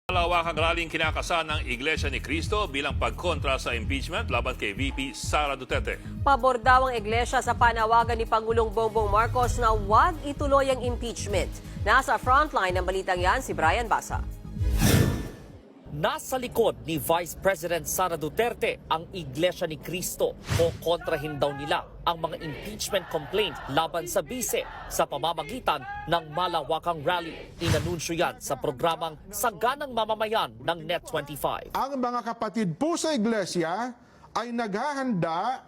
Malawakang raling kinakasan ng Iglesia ni Cristo bilang pagkontra sa impeachment laban kay VP Sara Duterte. Pabor daw ang iglesia sa panawagan ni Pangulong Bongbong Marcos na huwag ituloy ang impeachment. Nasa frontline ng balitang yan si Brian Basa. Nasa likod ni Vice President Sara Duterte ang Iglesia ni Cristo o kontrahin daw nila ang mga impeachment complaint laban sa bise sa pamamagitan ng malawakang rally. Inanunsyo yan sa programang Saganang Mamamayan ng Net25. Ang mga kapatid po sa iglesia ay naghahanda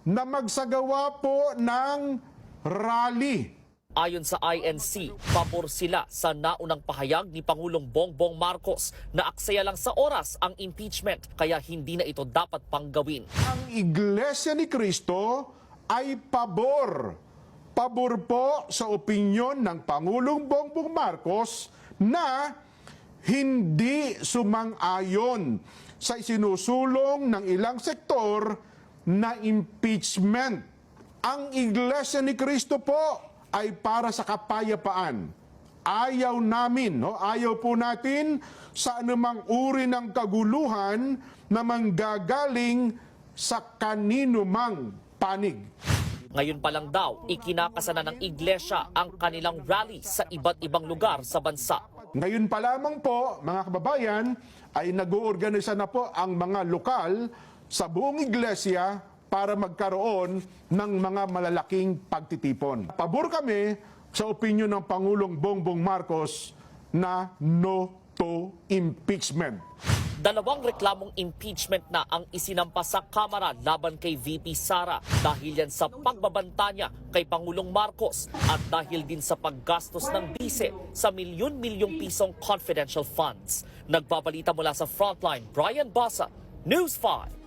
na magsagawa po ng rally. Ayon sa INC, pabor sila sa naunang pahayag ni Pangulong Bongbong Marcos na aksaya lang sa oras ang impeachment kaya hindi na ito dapat pang gawin. Ang Iglesia ni Cristo ay pabor. Pabor po sa opinyon ng Pangulong Bongbong Marcos na hindi sumang-ayon sa isinusulong ng ilang sektor na impeachment. Ang Iglesia ni Cristo po ay para sa kapayapaan. Ayaw namin, ayaw po natin sa anumang uri ng kaguluhan na manggagaling sa kanino mang panig. Ngayon pa lang daw, ikinakasana ng iglesia ang kanilang rally sa iba't ibang lugar sa bansa. Ngayon pa lamang po, mga kababayan, ay nag-uorganisa na po ang mga lokal sa buong iglesia para magkaroon ng mga malalaking pagtitipon. Pabor kami sa opinyon ng Pangulong Bongbong Marcos na no to impeachment. Dalawang reklamong impeachment na ang isinampa sa Kamara laban kay VP Sara dahil yan sa pagbabanta niya kay Pangulong Marcos at dahil din sa paggastos ng bise sa milyon-milyong pisong confidential funds. Nagbabalita mula sa Frontline, Brian Basa, News 5.